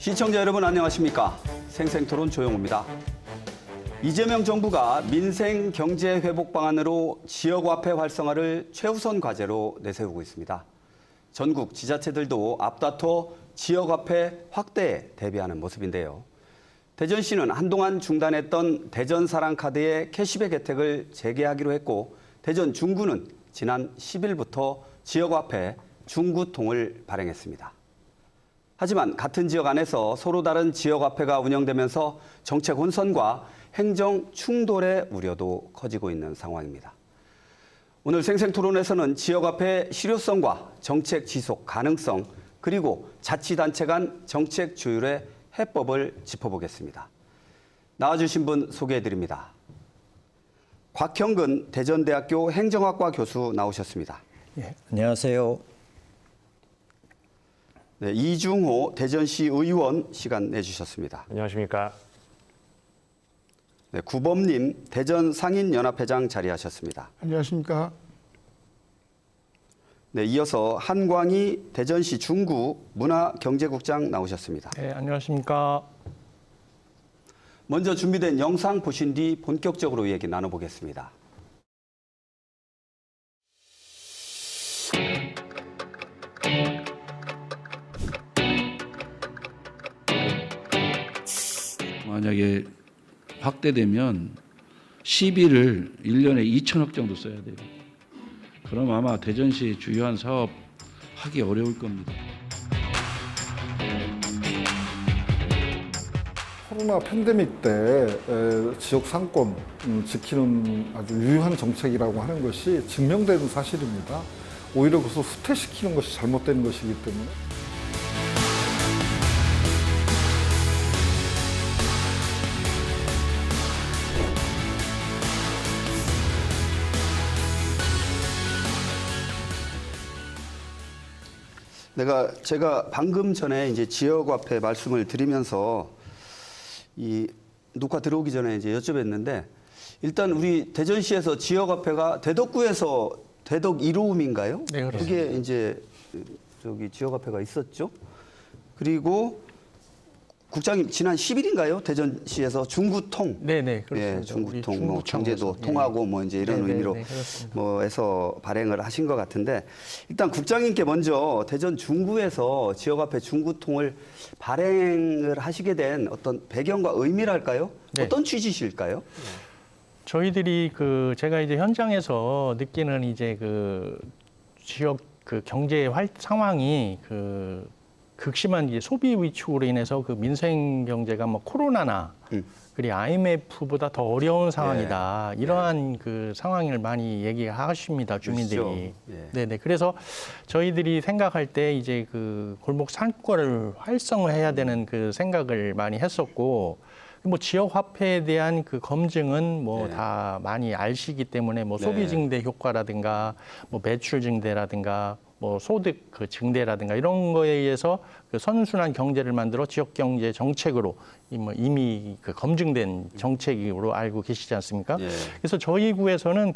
시청자 여러분 안녕하십니까? 생생토론 조영우입니다. 이재명 정부가 민생 경제 회복 방안으로 지역화폐 활성화를 최우선 과제로 내세우고 있습니다. 전국 지자체들도 앞다퉈 지역화폐 확대에 대비하는 모습인데요. 대전시는 한동안 중단했던 대전사랑카드의 캐시백 혜택을 재개하기로 했고, 대전 중구는 지난 10일부터 지역화폐 중구통을 발행했습니다. 하지만 같은 지역 안에서 서로 다른 지역화폐가 운영되면서 정책 혼선과 행정 충돌의 우려도 커지고 있는 상황입니다. 오늘 생생토론에서는 지역화폐의 실효성과 정책 지속 가능성, 그리고 자치단체 간 정책 조율의 해법을 짚어보겠습니다. 나와주신 분 소개해드립니다. 곽형근 대전대학교 행정학과 교수 나오셨습니다. 예, 안녕하세요. 네, 이중호 대전시 의원 시간 내주셨습니다. 안녕하십니까. 네, 구범님 대전 상인연합회장 자리하셨습니다. 안녕하십니까. 네, 이어서 한광희 대전시 중구 문화경제국장 나오셨습니다. 네, 안녕하십니까. 먼저 준비된 영상 보신 뒤 본격적으로 얘기 나눠보겠습니다. 만약에 확대되면 시비를 1년에 2천억 정도 써야 돼요. 그럼 아마 대전시 주요한 사업 하기 어려울 겁니다. 코로나 팬데믹 때 지역 상권 지키는 아주 유효한 정책이라고 하는 것이 증명되는 사실입니다. 오히려 그것을 후퇴시키는 것이 잘못된 것이기 때문에. 제가 방금 전에 이제 지역화폐 말씀을 드리면서 이 녹화 들어오기 전에 이제 여쭤봤는데, 일단 우리 대전시에서 지역화폐가 대덕구에서 대덕 이로움인가요? 네, 그렇습니다. 그게 이제 저기 지역화폐가 있었죠. 그리고 국장님 지난 10일인가요? 대전시에서 중구통. 네네, 그렇습니다. 예, 중구통, 뭐 중구청에서. 경제도 통하고 뭐 이제 이런 네네, 의미로 네, 그렇습니다. 뭐 해서 발행을 하신 것 같은데, 일단 국장님께 먼저 대전 중구에서 지역화폐 중구통을 발행을 하시게 된 어떤 배경과 의미랄까요? 네. 어떤 취지실까요? 저희들이 제가 이제 현장에서 느끼는 이제 지역 경제 상황이 극심한 이제 소비 위축으로 인해서 민생 경제가 뭐 코로나나 그리고 IMF보다 더 어려운 상황이다. 이러한 상황을 많이 얘기하십니다, 주민들이. 그렇죠. 예. 네네. 그래서 저희들이 생각할 때 이제 골목 상권을 활성화해야 되는 생각을 많이 했었고, 뭐 지역 화폐에 대한 검증은 뭐 다 많이 아시기 때문에 뭐 소비 증대 효과라든가 뭐 매출 증대라든가 뭐 소득 증대라든가 이런 거에 의해서 선순환 경제를 만들어 지역 경제 정책으로 이미 검증된 정책으로 알고 계시지 않습니까? 예. 그래서 저희 구에서는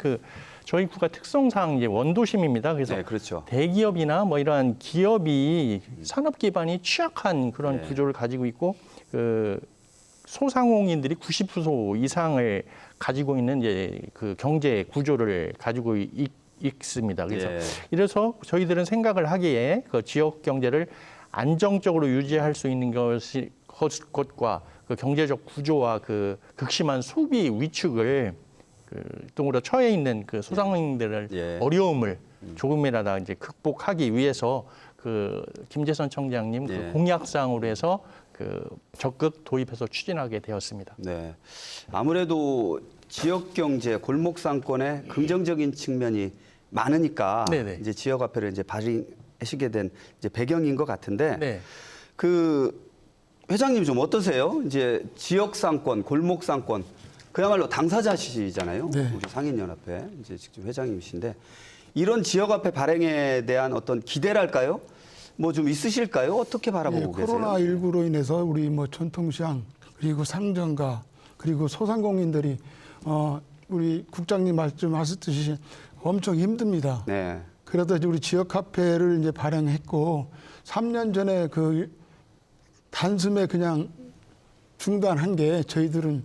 저희 구가 특성상 이제 원도심입니다. 그래서 네, 그렇죠. 대기업이나 뭐 이러한 기업이 산업 기반이 취약한 그런 구조를 가지고 있고 소상공인들이 90% 이상을 가지고 있는 이제 경제 구조를 가지고 있습니다. 그래서 이래서 저희들은 생각을 하기에 지역 경제를 안정적으로 유지할 수 있는 것과 경제적 구조와 극심한 소비 위축을 동으로 처해 있는 소상공인들을 어려움을 조금이라도 이제 극복하기 위해서 김재선 청장님 공약사항으로 해서 적극 도입해서 추진하게 되었습니다. 네, 아무래도 지역 경제, 골목 상권에 긍정적인 측면이 많으니까 네네. 이제 지역화폐를 이제 발행하시게 된 이제 배경인 것 같은데, 네. 회장님 좀 어떠세요? 이제 지역 상권, 골목 상권 그야말로 당사자시잖아요. 네. 우리 상인연합회 이제 직접 회장님이신데, 이런 지역화폐 발행에 대한 어떤 기대랄까요? 뭐 좀 있으실까요? 어떻게 바라보고 계세요? 코로나19로 인해서 우리 뭐 전통시장 그리고 상점가 그리고 소상공인들이 우리 국장님 말씀하셨듯이 엄청 힘듭니다. 네. 그래도 이제 우리 지역 카페를 이제 발행했고 3년 전에 단숨에 그냥 중단한 게 저희들은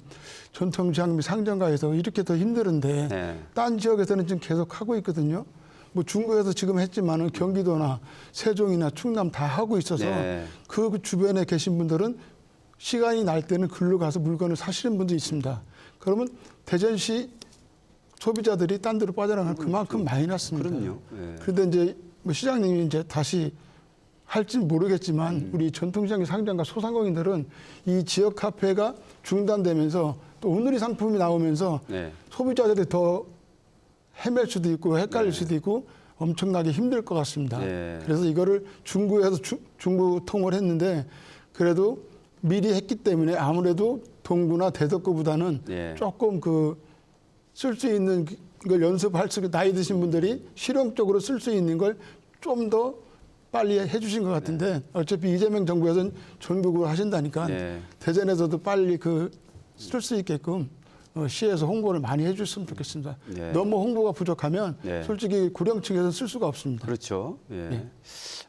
전통시장 및 상점가에서 이렇게 더 힘들은데 네. 딴 지역에서는 지금 계속 하고 있거든요. 뭐 중구에서 지금 했지만은 경기도나 세종이나 충남 다 하고 있어서 네. 그 주변에 계신 분들은 시간이 날 때는 글로 가서 물건을 사시는 분도 있습니다. 그러면 대전시 소비자들이 딴 데로 빠져나가는 그만큼 많이 났습니다. 그럼요. 예. 그런데 이제 뭐 시장님이 이제 다시 할지는 모르겠지만 우리 전통시장의 상점가 소상공인들은 이 지역 카페가 중단되면서 또 오늘의 상품이 나오면서 네. 소비자들이 더 헤맬 수도 있고 헷갈릴 수도 있고 엄청나게 힘들 것 같습니다. 네. 그래서 이거를 중구에서 중구통을 했는데 그래도 미리 했기 때문에 아무래도 동구나 대덕구보다는 네. 조금 그 쓸 수 있는 걸 연습할 수 나이 드신 분들이 실용적으로 쓸 수 있는 걸 좀 더 빨리 해주신 것 같은데 어차피 이재명 정부에서는 전국으로 하신다니까 네. 대전에서도 빨리 그 쓸 수 있게끔 시에서 홍보를 많이 해줬으면 좋겠습니다. 네. 너무 홍보가 부족하면 네. 솔직히 구령층에서 쓸 수가 없습니다. 그렇죠. 예.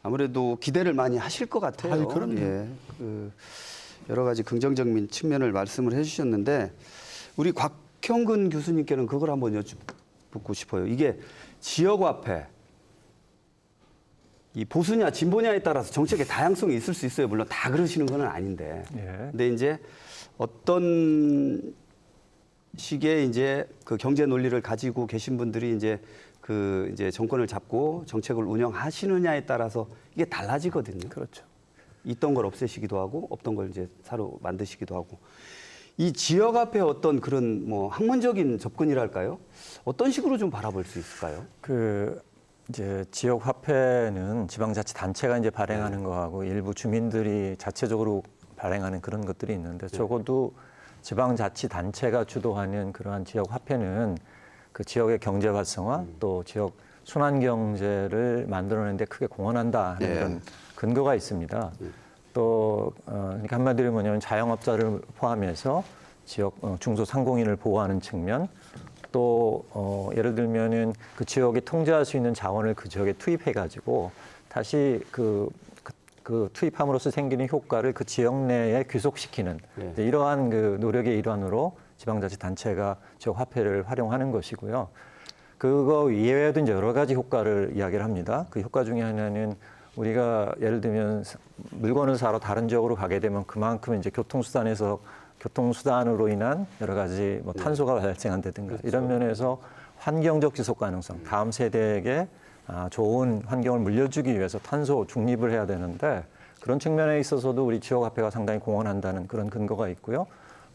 아무래도 기대를 많이 하실 것 같아요. 아유, 그럼요. 예. 그 여러 가지 긍정적인 측면을 말씀을 해주셨는데 우리 곽형근 교수님께는 그걸 한번 여쭙고 싶어요. 이게 지역화폐 이 보수냐 진보냐에 따라서 정책의 다양성이 있을 수 있어요. 물론 다 그러시는 건 아닌데. 예. 근데 이제 어떤 식의 이제 그 경제 논리를 가지고 계신 분들이 이제 그 이제 정권을 잡고 정책을 운영하시느냐에 따라서 이게 달라지거든요. 그렇죠. 있던 걸 없애시기도 하고 없던 걸 이제 새로 만드시기도 하고 이 지역 앞에 어떤 그런 뭐 학문적인 접근이랄까요? 어떤 식으로 좀 바라볼 수 있을까요? 그 이제 지역 화폐는 지방자치단체가 이제 발행하는 거하고 일부 주민들이 자체적으로 발행하는 그런 것들이 있는데 적어도 지방자치단체가 주도하는 그러한 지역 화폐는 그 지역의 경제 활성화 또 지역 순환 경제를 만들어내는데 크게 공헌한다 하는 네. 그런 근거가 있습니다. 또 그러니까 한마디로 뭐냐면 자영업자를 포함해서 지역 중소상공인을 보호하는 측면 또 예를 들면은 그 지역이 통제할 수 있는 자원을 그 지역에 투입해 가지고 다시 그 투입함으로써 생기는 효과를 그 지역 내에 귀속시키는 네. 이제 이러한 그 노력의 일환으로 지방자치단체가 지역 화폐를 활용하는 것이고요. 그거 이외에도 이제 여러 가지 효과를 이야기를 합니다. 그 효과 중에 하나는 우리가 예를 들면 물건을 사러 다른 지역으로 가게 되면 그만큼 이제 교통수단으로 인한 여러 가지 뭐 탄소가 발생한다든가 그렇죠. 이런 면에서 환경적 지속 가능성, 다음 세대에게 좋은 환경을 물려주기 위해서 탄소 중립을 해야 되는데 그런 측면에 있어서도 우리 지역화폐가 상당히 공헌한다는 그런 근거가 있고요.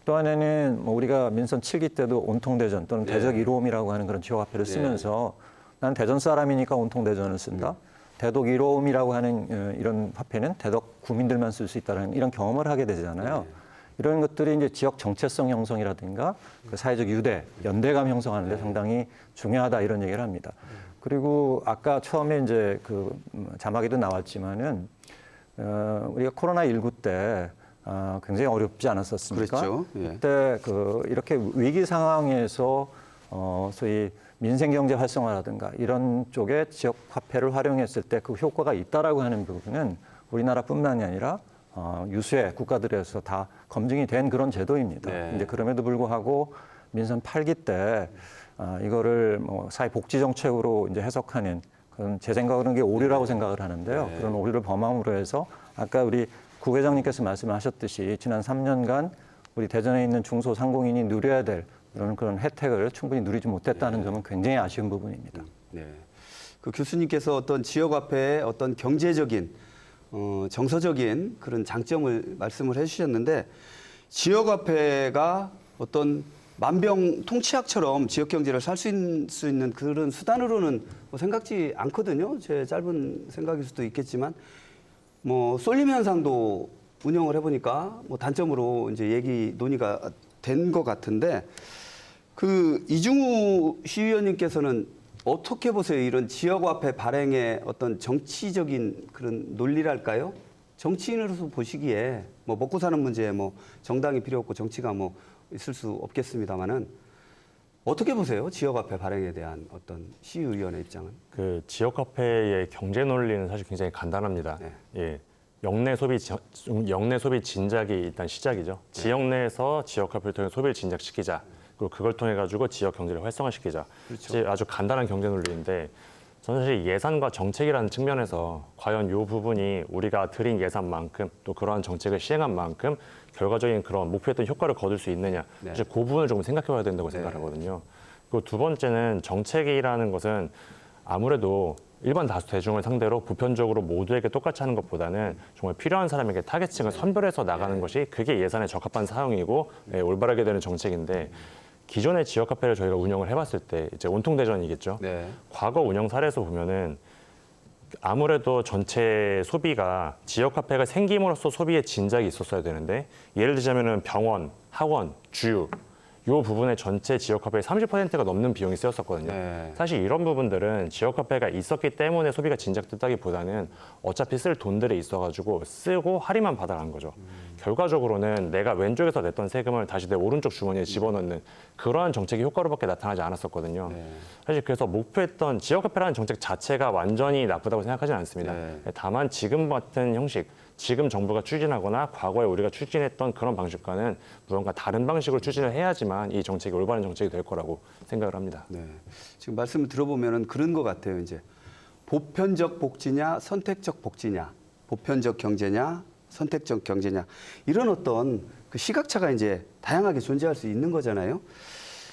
또 하나는 뭐 우리가 민선 7기 때도 온통대전 또는 네. 대적 1호음이라고 하는 그런 지역화폐를 쓰면서 난 대전 사람이니까 온통대전을 쓴다. 대독 1호음이라고 하는 이런 화폐는 대덕 구민들만 쓸 수 있다는 이런 경험을 하게 되잖아요. 이런 것들이 이제 지역 정체성 형성이라든가 그 사회적 유대, 연대감 형성하는 데 상당히 중요하다 이런 얘기를 합니다. 그리고 아까 처음에 이제 그 자막에도 나왔지만은 우리가 코로나19 때 굉장히 어렵지 않았었습니까? 그랬죠. 예. 그때 그 이렇게 위기 상황에서 소위 민생 경제 활성화라든가 이런 쪽에 지역 화폐를 활용했을 때 그 효과가 있다라고 하는 부분은 우리나라뿐만이 아니라 유수의 국가들에서 다 검증이 된 그런 제도입니다. 네. 이제 그럼에도 불구하고 민선 8기 때 이거를 뭐 사회복지 정책으로 이제 해석하는 그런 제 생각으로는 게 오류라고 생각을 하는데요. 네. 그런 오류를 범함으로 해서 아까 우리 구회장님께서 말씀하셨듯이 지난 3년간 우리 대전에 있는 중소상공인이 누려야 될 그런 혜택을 충분히 누리지 못했다는 점은 굉장히 아쉬운 부분입니다. 네. 그 교수님께서 어떤 지역화폐의 어떤 경제적인 정서적인 그런 장점을 말씀을 해주셨는데 지역화폐가 어떤 만병통치약처럼 지역 경제를 살 수 있는 그런 수단으로는 뭐 생각지 않거든요. 제 짧은 생각일 수도 있겠지만 뭐 쏠림 현상도 운영을 해보니까 뭐 단점으로 이제 논의가 된 것 같은데 그 이중우 시의원님께서는 어떻게 보세요? 이런 지역화폐 발행의 어떤 정치적인 그런 논리랄까요? 정치인으로서 보시기에 뭐 먹고 사는 문제에 뭐 정당이 필요 없고 정치가 뭐 있을 수 없겠습니다만은 어떻게 보세요? 지역화폐 발행에 대한 어떤 시의원의 입장은? 그 지역화폐의 경제 논리는 사실 굉장히 간단합니다. 네. 예, 영내 소비 진작이 일단 시작이죠. 지역 내에서 지역 화폐를 통해 소비를 진작시키자. 그리고 그걸 통해 가지고 지역 경제를 활성화시키자. 이제 아주 간단한 경제 논리인데 저는 사실 예산과 정책이라는 측면에서 과연 이 부분이 우리가 들인 예산만큼 또 그러한 정책을 시행한 만큼 결과적인 그런 목표했던 효과를 거둘 수 있느냐. 사실 그 부분을 조금 생각해봐야 된다고 생각하거든요. 그리고 두 번째는 정책이라는 것은 아무래도 일반 다수 대중을 상대로 보편적으로 모두에게 똑같이 하는 것보다는 정말 필요한 사람에게 타겟층을 선별해서 나가는 것이 그게 예산에 적합한 사용이고 올바르게 되는 정책인데 기존의 지역 화폐를 저희가 운영을 해봤을 때 이제 온통 대전이겠죠. 네. 과거 운영 사례에서 보면은 아무래도 전체 소비가 지역 화폐가 생김으로써 소비의 진작이 있었어야 되는데 예를 들자면은 병원, 학원, 주유 이 부분에 전체 지역 화폐의 30%가 넘는 비용이 쓰였었거든요. 네. 사실 이런 부분들은 지역 화폐가 있었기 때문에 소비가 진작됐다기보다는 어차피 쓸 돈들이 있어가지고 쓰고 할인만 받아간 거죠. 결과적으로는 내가 왼쪽에서 냈던 세금을 다시 내 오른쪽 주머니에 집어넣는 그러한 정책이 효과로밖에 나타나지 않았었거든요. 사실 그래서 목표했던 지역 화폐라는 정책 자체가 완전히 나쁘다고 생각하지는 않습니다. 다만 지금 같은 형식, 지금 정부가 추진하거나 과거에 우리가 추진했던 그런 방식과는 무언가 다른 방식으로 추진을 해야지만 이 정책이 올바른 정책이 될 거라고 생각을 합니다. 네. 지금 말씀을 들어보면은 그런 것 같아요. 이제 보편적 복지냐, 선택적 복지냐, 보편적 경제냐, 선택적 경제냐 이런 어떤 그 시각차가 이제 다양하게 존재할 수 있는 거잖아요.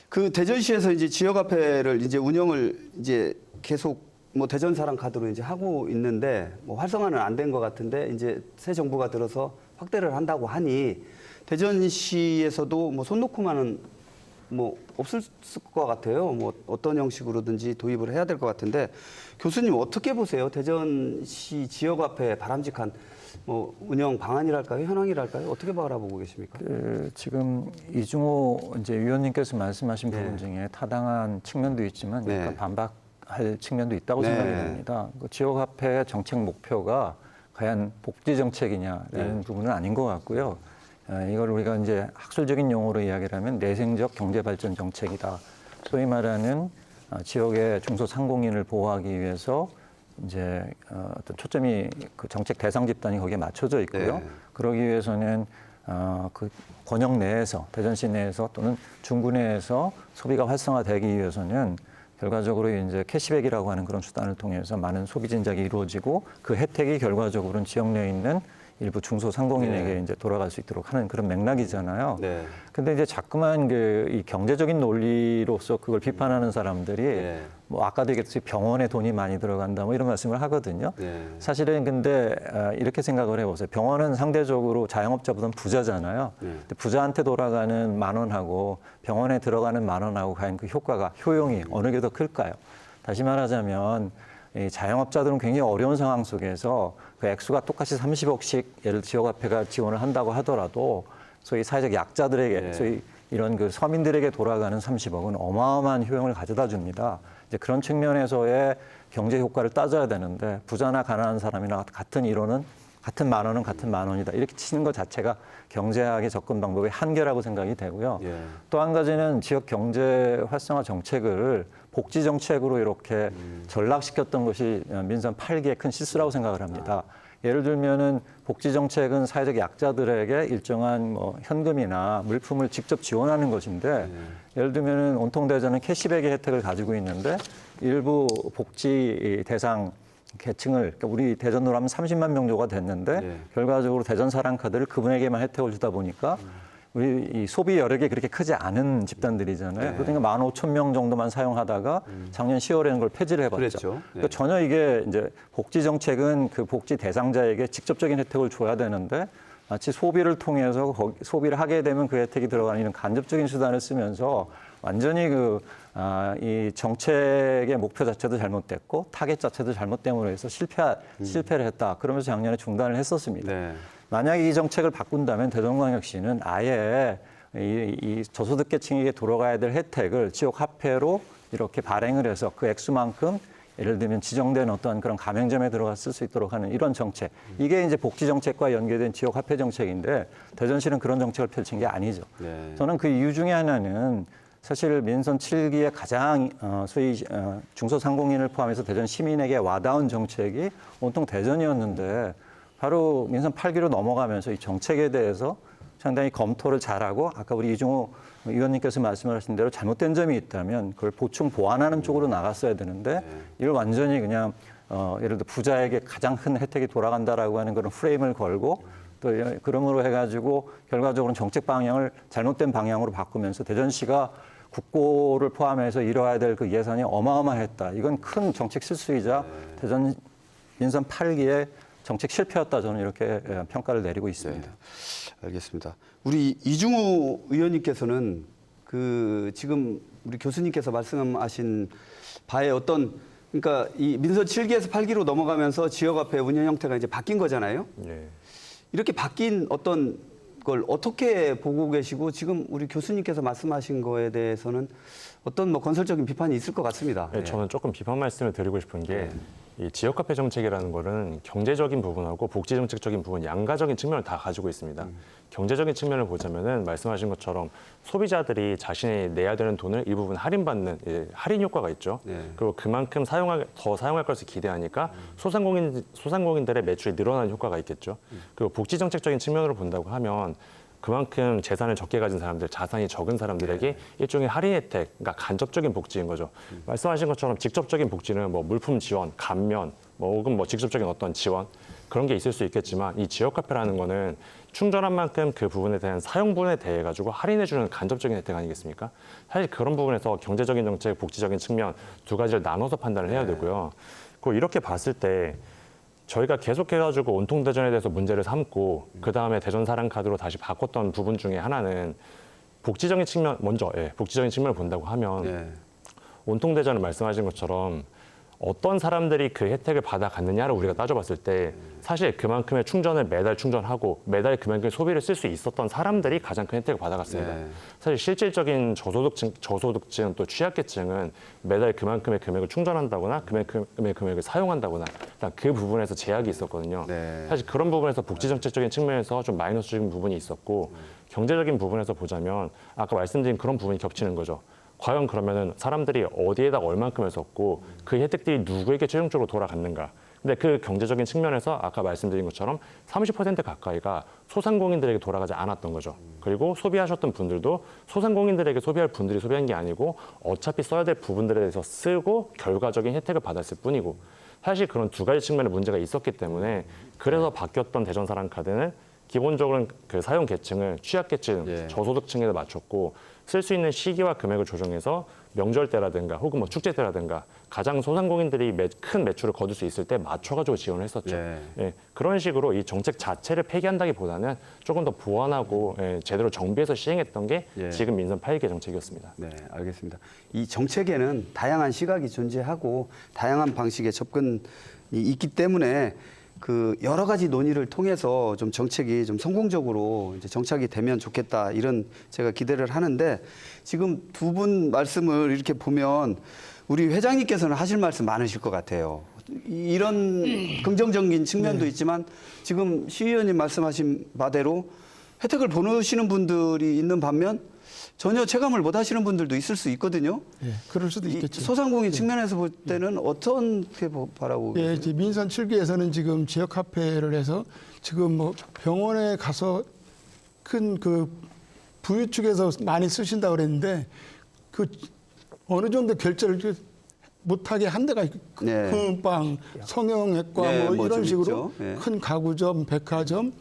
그 대전시에서 이제 지역화폐를 이제 운영을 이제 계속 뭐 대전사랑 카드로 이제 하고 있는데 뭐 활성화는 안 된 것 같은데 이제 새 정부가 들어서 확대를 한다고 하니 대전시에서도 뭐 손 놓고만은 뭐 없을 것 같아요. 뭐 어떤 형식으로든지 도입을 해야 될 것 같은데 교수님 어떻게 보세요? 대전시 지역화폐 바람직한 뭐 운영 방안이랄까요, 현황이랄까요? 어떻게 바라보고 계십니까? 지금 이중호 이제 위원님께서 말씀하신 부분 중에 타당한 측면도 있지만 약간 반박할 측면도 있다고 생각이 듭니다. 그 지역화폐 정책 목표가 과연 복지 정책이냐라는 부분은 아닌 것 같고요. 이걸 우리가 이제 학술적인 용어로 이야기를 하면 내생적 경제 발전 정책이다. 소위 말하는 지역의 중소상공인을 보호하기 위해서 이제 어떤 초점이 그 정책 대상 집단이 거기에 맞춰져 있고요. 그러기 위해서는 그 권역 내에서 대전시 내에서 또는 중구 내에서 소비가 활성화되기 위해서는 결과적으로 이제 캐시백이라고 하는 그런 수단을 통해서 많은 소비 진작이 이루어지고 그 혜택이 결과적으로는 지역 내에 있는 일부 중소상공인에게 이제 돌아갈 수 있도록 하는 그런 맥락이잖아요. 근데 이제 자꾸만 이 경제적인 논리로서 그걸 비판하는 사람들이 뭐 아까도 얘기했듯이 병원에 돈이 많이 들어간다 뭐 이런 말씀을 하거든요. 사실은 근데 이렇게 생각을 해보세요. 병원은 상대적으로 자영업자보다는 부자잖아요. 근데 부자한테 돌아가는 10,000원하고 병원에 들어가는 10,000원하고 과연 그 효과가 효용이 어느 게 더 클까요? 다시 말하자면 이 자영업자들은 굉장히 어려운 상황 속에서 그 액수가 똑같이 30억씩 예를 들어 지역화폐가 지원을 한다고 하더라도 소위 사회적 약자들에게 소위 이런 그 서민들에게 돌아가는 30억은 어마어마한 효용을 가져다 줍니다. 이제 그런 측면에서의 경제 효과를 따져야 되는데 부자나 가난한 사람이나 같은 이론은 같은 10,000원은 같은 10,000원이다. 이렇게 치는 것 자체가 경제학의 접근 방법의 한계라고 생각이 되고요. 또 한 가지는 지역 경제 활성화 정책을 복지 정책으로 이렇게 전락시켰던 것이 민선 8기의 큰 실수라고 생각을 합니다. 예를 들면은 복지 정책은 사회적 약자들에게 일정한 뭐 현금이나 물품을 직접 지원하는 것인데 예를 들면은 온통 대전은 캐시백의 혜택을 가지고 있는데 일부 복지 대상 계층을 그러니까 우리 대전으로 하면 30만 명조가 됐는데 결과적으로 대전 사랑카드를 그분에게만 혜택을 주다 보니까 우리 이 소비 여력이 그렇게 크지 않은 집단들이잖아요. 그러니까 15,000명 정도만 사용하다가 작년 10월에는 그걸 폐지를 해봤죠. 그러니까 전혀 이게 이제 복지 정책은 그 복지 대상자에게 직접적인 혜택을 줘야 되는데 마치 소비를 통해서 소비를 하게 되면 그 혜택이 들어가는 이런 간접적인 수단을 쓰면서 완전히 이 정책의 목표 자체도 잘못됐고 타겟 자체도 잘못됨으로 해서 실패를 했다. 그러면서 작년에 중단을 했었습니다. 만약에 이 정책을 바꾼다면 대전광역시는 아예 이 저소득계층에게 돌아가야 될 혜택을 지역 화폐로 이렇게 발행을 해서 그 액수만큼 예를 들면 지정된 어떤 그런 가맹점에 들어가 쓸 수 있도록 하는 이런 정책. 이게 이제 복지 정책과 연계된 지역 화폐 정책인데 대전시는 그런 정책을 펼친 게 아니죠. 저는 그 이유 중에 하나는 사실 민선 7기의 가장 소위 중소상공인을 포함해서 대전 시민에게 와닿은 정책이 온통 대전이었는데 바로 민선 8기로 넘어가면서 이 정책에 대해서 상당히 검토를 잘하고 아까 우리 이중호 의원님께서 말씀하신 대로 잘못된 점이 있다면 그걸 보충 보완하는 쪽으로 나갔어야 되는데 이걸 완전히 그냥 예를 들어 부자에게 가장 큰 혜택이 돌아간다라고 하는 그런 프레임을 걸고 또 그러므로 해가지고 결과적으로는 정책 방향을 잘못된 방향으로 바꾸면서 대전시가 국고를 포함해서 이뤄야 될 그 예산이 어마어마했다. 이건 큰 정책 실수이자 대전 민선 8기의 정책 실패였다. 저는 이렇게 평가를 내리고 있습니다. 알겠습니다. 우리 이중호 의원님께서는 그 지금 우리 교수님께서 말씀하신 바에 어떤 그러니까 이 민선 7기에서 8기로 넘어가면서 지역화폐 운영 형태가 이제 바뀐 거잖아요. 예. 이렇게 바뀐 어떤 걸 어떻게 보고 계시고 지금 우리 교수님께서 말씀하신 거에 대해서는 어떤 뭐 건설적인 비판이 있을 것 같습니다. 네, 저는 조금 비판 말씀을 드리고 싶은 게 이 지역화폐 정책이라는 거는 경제적인 부분하고 복지 정책적인 부분 양가적인 측면을 다 가지고 있습니다. 경제적인 측면을 보자면은 말씀하신 것처럼 소비자들이 자신이 내야 되는 돈을 일부분 할인받는 할인 효과가 있죠. 그리고 그만큼 더 사용할 것을 기대하니까 소상공인들의 매출이 늘어나는 효과가 있겠죠. 그리고 복지 정책적인 측면으로 본다고 하면 그만큼 재산을 적게 가진 사람들, 자산이 적은 사람들에게 일종의 할인 혜택, 그러니까 간접적인 복지인 거죠. 말씀하신 것처럼 직접적인 복지는 뭐 물품 지원, 감면, 혹은 직접적인 어떤 지원 그런 게 있을 수 있겠지만 이 지역화폐라는 거는 충전한 만큼 그 부분에 대한 사용분에 대해 가지고 할인해주는 간접적인 혜택 아니겠습니까? 사실 그런 부분에서 경제적인 정책, 복지적인 측면 두 가지를 나눠서 판단을 해야 되고요. 그리고 이렇게 봤을 때 저희가 계속해가지고 온통대전에 대해서 문제를 삼고 그 다음에 대전 사랑카드로 다시 바꿨던 부분 중에 하나는 복지적인 측면 먼저 복지적인 측면을 본다고 하면 온통대전을 말씀하신 것처럼 어떤 사람들이 그 혜택을 받아갔느냐를 우리가 따져봤을 때 사실 그만큼의 충전을 매달 충전하고 매달 그만큼의 소비를 쓸 수 있었던 사람들이 가장 큰 혜택을 받아갔습니다. 사실 실질적인 저소득층 또 취약계층은 매달 그만큼의 금액을 충전한다거나 그만큼의 금액을 사용한다거나 일단 그 부분에서 제약이 있었거든요. 사실 그런 부분에서 복지정책적인 측면에서 좀 마이너스적인 부분이 있었고 경제적인 부분에서 보자면 아까 말씀드린 그런 부분이 겹치는 거죠. 과연 그러면은 사람들이 어디에다 얼만큼을 썼고 그 혜택들이 누구에게 최종적으로 돌아갔는가. 근데 그 경제적인 측면에서 아까 말씀드린 것처럼 30% 가까이가 소상공인들에게 돌아가지 않았던 거죠. 그리고 소비하셨던 분들도 소상공인들에게 소비할 분들이 소비한 게 아니고 어차피 써야 될 부분들에 대해서 쓰고 결과적인 혜택을 받았을 뿐이고 사실 그런 두 가지 측면의 문제가 있었기 때문에 그래서 바뀌었던 대전사랑카드는 기본적으로는 그 사용 계층을 취약계층, 저소득층에 맞췄고 쓸 수 있는 시기와 금액을 조정해서 명절 때라든가 혹은 축제 때라든가 가장 소상공인들이 큰 매출을 거둘 수 있을 때 맞춰가지고 지원을 했었죠. 그런 식으로 이 정책 자체를 폐기한다기보다는 조금 더 보완하고 제대로 정비해서 시행했던 게 지금 민선 8기 정책이었습니다. 네, 알겠습니다. 이 정책에는 다양한 시각이 존재하고 다양한 방식의 접근이 있기 때문에 그 여러 가지 논의를 통해서 좀 정책이 좀 성공적으로 이제 정착이 되면 좋겠다 이런 제가 기대를 하는데 지금 두 분 말씀을 이렇게 보면 우리 회장님께서는 하실 말씀 많으실 것 같아요. 이런 긍정적인 측면도 있지만 지금 시 의원님 말씀하신 바대로 혜택을 보내시는 분들이 있는 반면 전혀 체감을 못 하시는 분들도 있을 수 있거든요. 그럴 수도 있겠죠. 소상공인 측면에서 볼 때는 어떻게 바라고 계세요? 이제 민선 7기에서는 지금 지역화폐를 해서 지금 뭐 병원에 가서 큰 그 부유 측에서 많이 쓰신다고 그랬는데 그 어느 정도 결제를 못하게 한 데가 금방, 성형외과 뭐 이런 식으로 큰 가구점, 백화점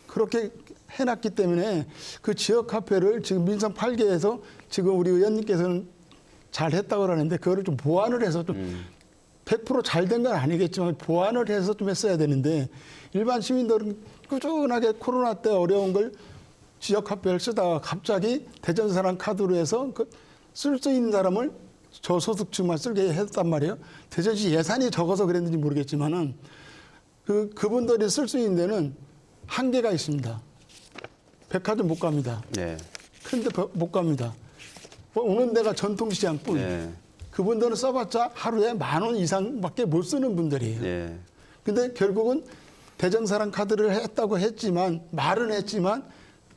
그렇게 해놨기 때문에 그 지역화폐를 지금 민선 8기에서 지금 우리 의원님께서는 잘 했다고 그러는데 그거를 좀 보완을 해서 좀 100% 잘 된 건 아니겠지만 보완을 해서 좀 했어야 되는데 일반 시민들은 꾸준하게 코로나 때 어려운 걸 지역화폐를 쓰다가 갑자기 대전사랑 카드로 해서 쓸 수 있는 사람을 저소득층만 쓰게 했단 말이에요. 대전시 예산이 적어서 그랬는지 모르겠지만은 그분들이 쓸 수 있는 데는 한계가 있습니다. 백화점 못 갑니다. 큰데 못 갑니다. 오는 데가 전통시장뿐. 그분들은 써봤자 하루에 10,000원 이상밖에 못 쓰는 분들이에요. 근데 결국은 대전사랑 카드를 했다고 했지만 말은 했지만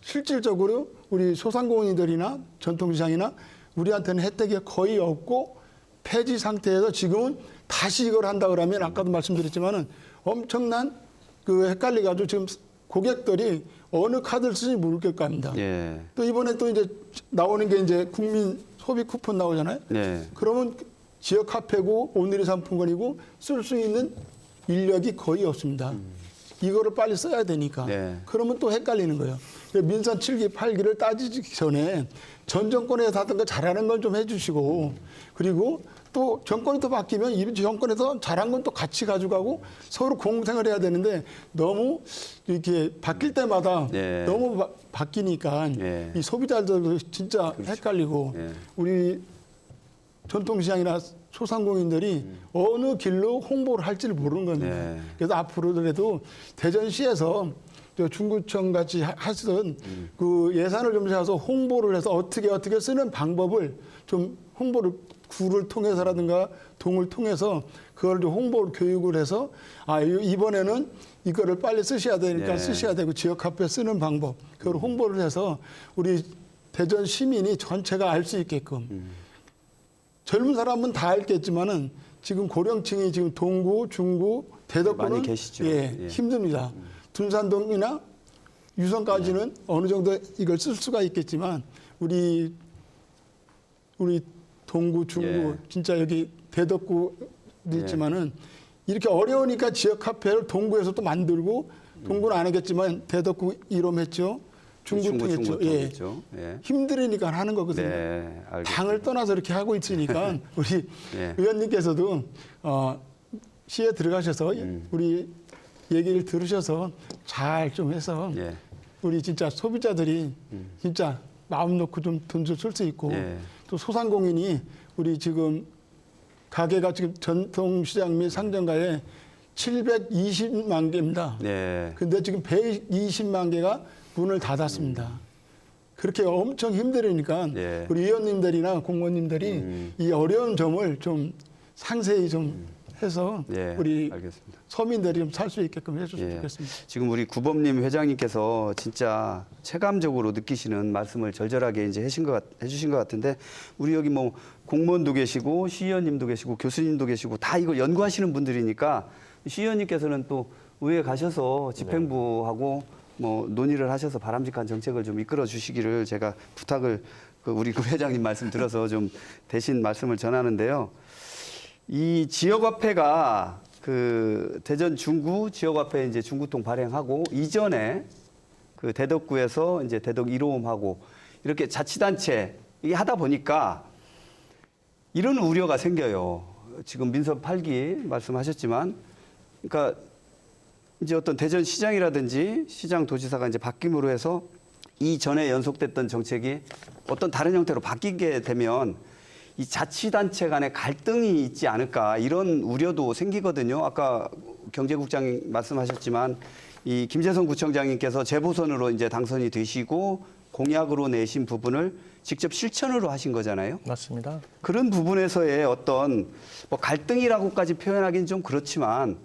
실질적으로 우리 소상공인들이나 전통시장이나 우리한테는 혜택이 거의 없고 폐지 상태에서 지금은 다시 이걸 한다 그러면 아까도 말씀드렸지만은 엄청난 그 헷갈려가지고 지금 고객들이 어느 카드를 쓰는지 모를 겁니다. 예. 또 이번에 또 이제 나오는 게 이제 국민 소비 쿠폰 나오잖아요. 네. 그러면 지역 카페고 오늘의 상품권이고 쓸 수 있는 인력이 거의 없습니다. 이거를 빨리 써야 되니까. 네. 그러면 또 헷갈리는 거예요. 민선 7기, 8기를 따지기 전에 전 정권에서 하던 거 잘하는 걸 좀 해주시고 그리고 또 정권이 또 바뀌면 이 정권에서 잘한 건 또 같이 가져가고 서로 공생을 해야 되는데 너무 이렇게 바뀔 때마다 네. 너무 바뀌니까 네. 이 소비자들도 진짜 헷갈리고 네. 우리 전통시장이나 소상공인들이 어느 길로 홍보를 할지를 모르는 겁니다. 네. 그래서 앞으로라도 대전시에서 저 중구청 같이 하시던 그 예산을 좀 잡아서 홍보를 해서 어떻게 쓰는 방법을 좀 홍보를 구를 통해서라든가 동을 통해서 그걸 좀 홍보를 교육을 해서 아 이번에는 이거를 빨리 쓰셔야 되니까 네. 쓰셔야 되고 지역 카페 쓰는 방법 그걸 홍보를 해서 우리 대전 시민이 전체가 알 수 있게끔 젊은 사람은 다 알겠지만은 지금 고령층이 지금 동구, 중구, 대덕구는 많이 계시죠. 예, 예. 힘듭니다. 둔산동이나 유성까지는 어느 정도 이걸 쓸 수가 있겠지만 우리 동구, 중구, 예. 진짜 여기 대덕구도 있지만은 이렇게 어려우니까 지역 카페를 동구에서 또 만들고 동구는 안 하겠지만 대덕구 1홈 했죠. 중구 통했죠. 예. 했죠. 예. 힘들으니까 하는 거거든요. 네, 알겠습니다. 당을 떠나서 이렇게 하고 있으니까 우리 예. 의원님께서도 시에 들어가셔서 우리 얘기를 들으셔서 잘 좀 해서 예. 우리 진짜 소비자들이 진짜 마음 놓고 좀 돈 좀 쓸 수 있고 예. 또 소상공인이 우리 지금 가게가 지금 전통시장 및 상점가에 720만 개입니다. 네. 근데 지금 120만 개가 문을 닫았습니다. 그렇게 엄청 힘들으니까 예. 우리 의원님들이나 공무원님들이 이 어려운 점을 좀 상세히 좀 해서 예, 우리 알겠습니다. 서민들이 좀 살 수 있게끔 해줬으면 예. 좋겠습니다. 지금 우리 구범님 회장님께서 진짜 체감적으로 느끼시는 말씀을 절절하게 이제 해주신 것 같은데 우리 여기 뭐 공무원도 계시고 시의원님도 계시고 교수님도 계시고 다 이거 연구하시는 분들이니까 시의원님께서는 또 의회 가셔서 집행부하고 뭐 논의를 하셔서 바람직한 정책을 좀 이끌어 주시기를 제가 부탁을 우리 그 회장님 말씀 들어서 좀 대신 말씀을 전하는데요. 이 지역화폐가 그 대전 중구 지역화폐 이제 중구통 발행하고 이전에 그 대덕구에서 이제 대덕 1호홈하고 이렇게 자치단체 이 하다 보니까 이런 우려가 생겨요. 지금 민선 8기 말씀하셨지만 그러니까 이제 어떤 대전 시장이라든지 시장 도지사가 이제 바뀜으로 해서 이전에 연속됐던 정책이 어떤 다른 형태로 바뀌게 되면 이 자치단체 간의 갈등이 있지 않을까 이런 우려도 생기거든요. 아까 경제국장님 말씀하셨지만 이 김재선 구청장님께서 재보선으로 이제 당선이 되시고 공약으로 내신 부분을 직접 실천으로 하신 거잖아요. 맞습니다. 그런 부분에서의 어떤 뭐 갈등이라고까지 표현하기는 좀 그렇지만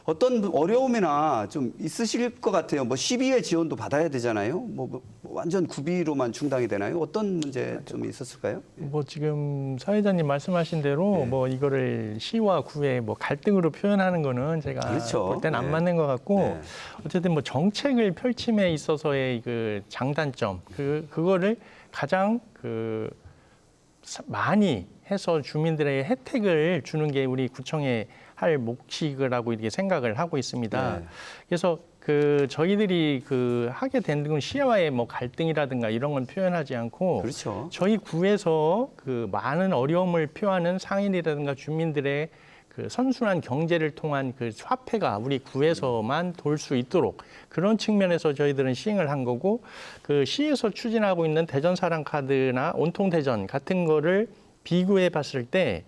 어떤 어려움이나 좀 있으실 것 같아요. 뭐 시비의 지원도 받아야 되잖아요. 뭐 완전 구비로만 충당이 되나요? 어떤 문제 좀 있었을까요? 뭐 지금 사회자님 말씀하신 대로 네. 뭐 이거를 시와 구의 뭐 갈등으로 표현하는 거는 제가 그렇죠. 볼 때는 안 네. 맞는 것 같고 네. 어쨌든 뭐 정책을 펼침에 있어서의 그 장단점 그거를 가장 많이 해서 주민들에게 혜택을 주는 게 우리 구청의 할 몫이라고 이렇게 생각을 하고 있습니다. 네. 그래서 저희들이 하게 된 건 시와의 뭐 갈등이라든가 이런 건 표현하지 않고 그렇죠. 저희 구에서 많은 어려움을 표하는 상인이라든가 주민들의 선순환 경제를 통한 화폐가 우리 구에서만 돌 수 있도록 그런 측면에서 저희들은 시행을 한 거고 시에서 추진하고 있는 대전사랑카드나 온통대전 같은 거를 비교해 봤을 때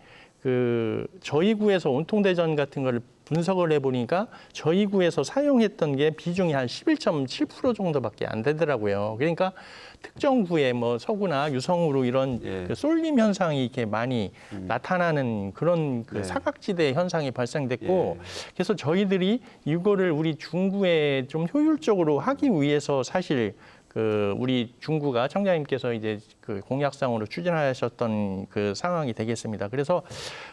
저희 구에서 온통대전 같은 거를 분석을 해보니까 저희 구에서 사용했던 게 비중이 한 11.7% 정도밖에 안 되더라고요. 그러니까 특정 구에 뭐 서구나 유성으로 이런 예. 쏠림 현상이 이렇게 많이 나타나는 그런 네. 사각지대 현상이 발생됐고 예. 그래서 저희들이 이거를 우리 중구에 좀 효율적으로 하기 위해서 사실 그 우리 중구가 청장님께서 이제 그 공약상으로 추진하셨던 그 상황이 되겠습니다. 그래서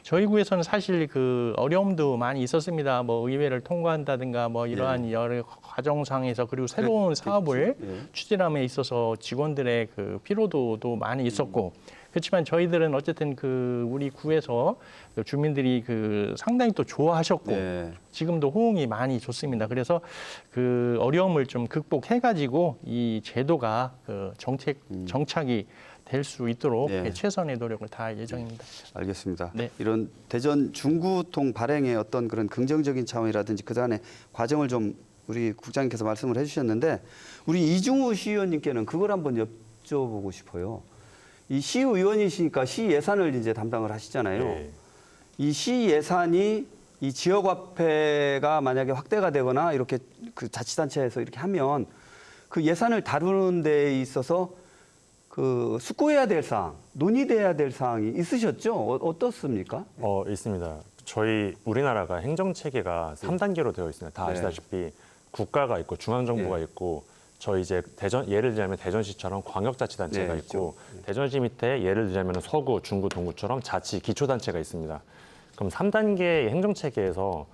저희 구에서는 사실 그 어려움도 많이 있었습니다. 뭐 의회를 통과한다든가 뭐 이러한 여러 과정상에서 그리고 새로운 사업을 추진함에 있어서 직원들의 그 피로도도 많이 있었고 그렇지만 저희들은 어쨌든 그 우리 구에서 그 주민들이 그 상당히 또 좋아하셨고 네. 지금도 호응이 많이 좋습니다. 그래서 그 어려움을 좀 극복해가지고 이 제도가 그 정착이 될 수 있도록 네. 최선의 노력을 다할 예정입니다. 알겠습니다. 네. 이런 대전 중구통 발행의 어떤 그런 긍정적인 차원이라든지 그동안의 과정을 좀 우리 국장님께서 말씀을 해주셨는데 우리 이중우 시의원님께는 그걸 한번 여쭤보고 싶어요. 이 시의원이시니까 시 예산을 이제 담당을 하시잖아요. 네. 이 시 예산이 이 지역화폐가 만약에 확대가 되거나 이렇게 그 자치단체에서 이렇게 하면 그 예산을 다루는 데 있어서 그 숙고해야 될 사항, 논의돼야 될 사항이 있으셨죠? 어떻습니까? 있습니다. 저희 우리나라가 행정 체계가 3단계로 되어 있습니다. 다 네. 아시다시피 국가가 있고 중앙 정부가 있고 저희 이제 대전 예를 들자면 대전시처럼 광역자치단체가 네, 있고 대전시 밑에 예를 들자면 서구, 중구, 동구처럼 자치 기초단체가 있습니다. 그럼 3단계 행정 체계에서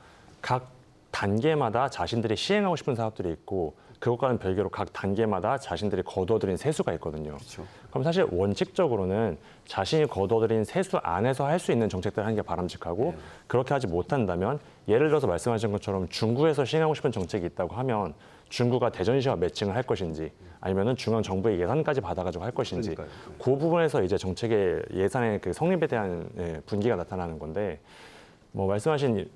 각 단계마다 자신들이 시행하고 싶은 사업들이 있고 그것과는 별개로 각 단계마다 자신들이 거둬들인 세수가 있거든요. 그렇죠. 그럼 사실 원칙적으로는 자신이 거둬들인 세수 안에서 할 수 있는 정책들을 하는 게 바람직하고 그렇게 하지 못한다면 예를 들어서 말씀하신 것처럼 중구에서 시행하고 싶은 정책이 있다고 하면 중구가 대전시와 매칭을 할 것인지 아니면은 중앙 정부의 예산까지 받아가지고 할 것인지 그러니까요. 그 부분에서 이제 정책의 예산의 그 성립에 대한 분기가 나타나는 건데 뭐 말씀하신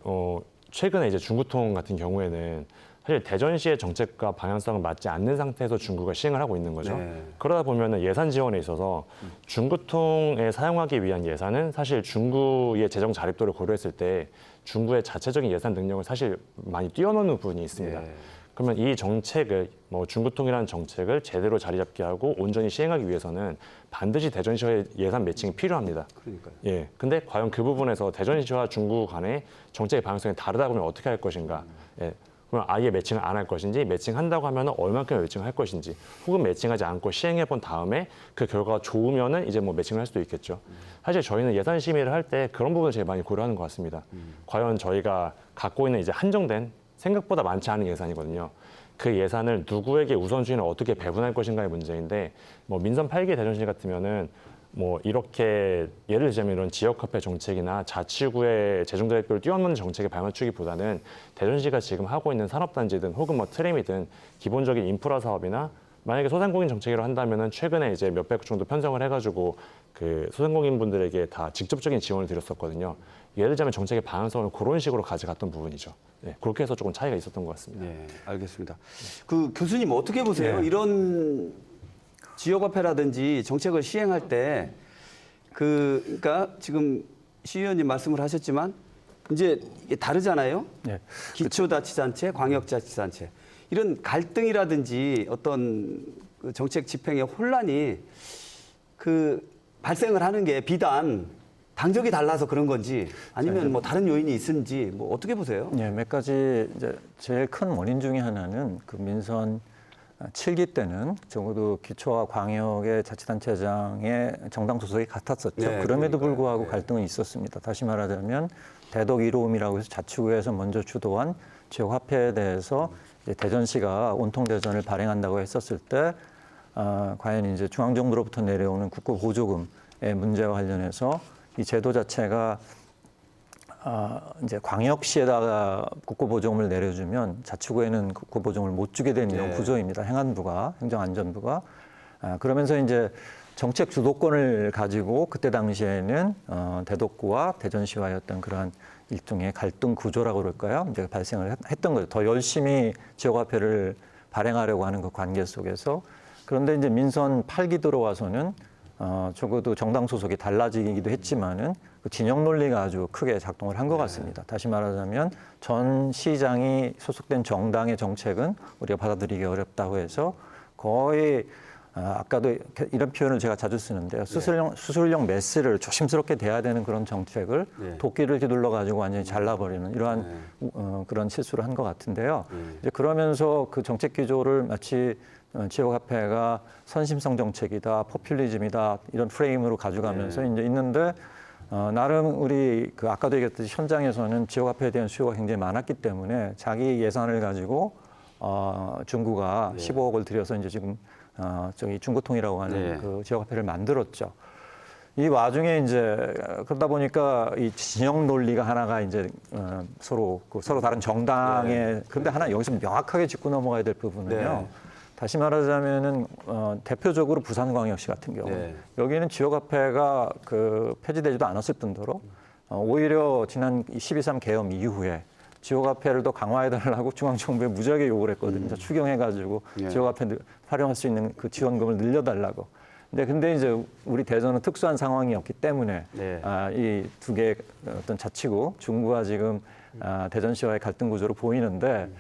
최근에 이제 중구통 같은 경우에는 사실 대전시의 정책과 방향성은 맞지 않는 상태에서 중구가 시행을 하고 있는 거죠. 네. 그러다 보면은 예산 지원에 있어서 중구통에 사용하기 위한 예산은 사실 중구의 재정 자립도를 고려했을 때 중구의 자체적인 예산 능력을 사실 많이 뛰어넘는 부분이 있습니다. 네. 그러면 이 정책을 뭐 중구통이라는 정책을 제대로 자리 잡게 하고 온전히 시행하기 위해서는 반드시 대전시와의 예산 매칭이 필요합니다. 그러니까요. 예. 근데 과연 그 부분에서 대전시와 중구 간의 정책의 방향성이 다르다 보면 어떻게 할 것인가? 예. 그럼 아예 매칭을 안 할 것인지 매칭한다고 하면 얼마큼 매칭을 할 것인지 혹은 매칭하지 않고 시행해 본 다음에 그 결과가 좋으면은 이제 뭐 매칭을 할 수도 있겠죠. 사실 저희는 예산 심의를 할 때 그런 부분을 제일 많이 고려하는 것 같습니다. 과연 저희가 갖고 있는 이제 한정된 생각보다 많지 않은 예산이거든요. 그 예산을 누구에게 우선순위를 어떻게 배분할 것인가의 문제인데 뭐 민선 8기 대전시 같으면은 뭐 이렇게 예를 들자면 이런 지역화폐 정책이나 자치구의 재정자립도를 뛰어넘는 정책에 발맞추기보다는 대전시가 지금 하고 있는 산업단지든 혹은 뭐 트램이든 기본적인 인프라 사업이나 만약에 소상공인 정책으로 한다면은 최근에 이제 몇백 정도 편성을 해가지고 그 소상공인 분들에게 다 직접적인 지원을 드렸었거든요. 예를 들자면 정책의 방향성을 그런 식으로 가져갔던 부분이죠. 네, 그렇게 해서 조금 차이가 있었던 것 같습니다. 네, 알겠습니다. 그 교수님 어떻게 보세요? 이런 지역화폐라든지 정책을 시행할 때 그러니까 지금 시 의원님 말씀을 하셨지만 이제 이게 다르잖아요. 네. 기초자치단체, 광역자치단체 이런 갈등이라든지 어떤 그 정책 집행의 혼란이 그 발생을 하는 게 비단 당적이 달라서 그런 건지 아니면 뭐 다른 요인이 있는지 뭐 어떻게 보세요? 네, 몇 가지 이제 제일 큰 원인 중에 하나는 그 민선 7기 때는 적어도 기초와 광역의 자치단체장의 정당 소속이 같았었죠. 네, 그럼에도 그러니까요. 불구하고 네. 갈등은 있었습니다. 다시 말하자면 대덕 1호음이라고 해서 자치구에서 먼저 주도한 지역화폐에 대해서 이제 대전시가 온통대전을 발행한다고 했었을 때 과연 이제 중앙정부로부터 내려오는 국고보조금의 문제와 관련해서 이 제도 자체가 이제 광역시에다가 국고보조금을 내려주면 자치구에는 국고보조금을 못 주게 되는 이런 네. 구조입니다. 행안부가, 행정안전부가. 그러면서 이제 정책 주도권을 가지고 그때 당시에는 대덕구와 대전시와의 어떤 그러한 일종의 갈등 구조라고 그럴까요? 이제 발생을 했던 거죠. 더 열심히 지역화폐를 발행하려고 하는 그 관계 속에서. 그런데 이제 민선 8기 들어와서는 적어도 정당 소속이 달라지기도 했지만은 그 진영 논리가 아주 크게 작동을 한 것 같습니다. 다시 말하자면 전 시장이 소속된 정당의 정책은 우리가 받아들이기 어렵다고 해서 거의 아까도 이런 표현을 제가 자주 쓰는데요. 수술용 메스를 조심스럽게 대야 되는 그런 정책을 네. 도끼를 휘둘러 가지고 완전히 잘라버리는 이러한 그런 실수를 한 것 같은데요. 이제 그러면서 그 정책 기조를 마치 지역화폐가 선심성 정책이다, 포퓰리즘이다 이런 프레임으로 가져가면서 이제 있는데 나름 우리 그 아까도 얘기했듯이 현장에서는 지역화폐에 대한 수요가 굉장히 많았기 때문에 자기 예산을 가지고 중구가 15억을 들여서 이제 지금 저기 중구통이라고 하는 네. 그 지역화폐를 만들었죠. 이 와중에 이제 그러다 보니까 이 진영 논리가 하나가 이제 서로 다른 정당의 그런데 하나 여기서 명확하게 짚고 넘어가야 될 부분은요. 네. 다시 말하자면은 대표적으로 부산광역시 같은 경우 네. 여기는 지역화폐가 그 폐지되지도 않았을 뿐더러 오히려 지난 12.3 계엄 이후에 지역화폐를 더 강화해달라고 중앙정부에 무지하게 요구를 했거든요. 추경해가지고 네. 지역화폐 활용할 수 있는 그 지원금을 늘려달라고. 근데 이제 우리 대전은 특수한 상황이었기 때문에 네. 이 두 개의 어떤 자치구 중구와 지금 대전시와의 갈등 구조로 보이는데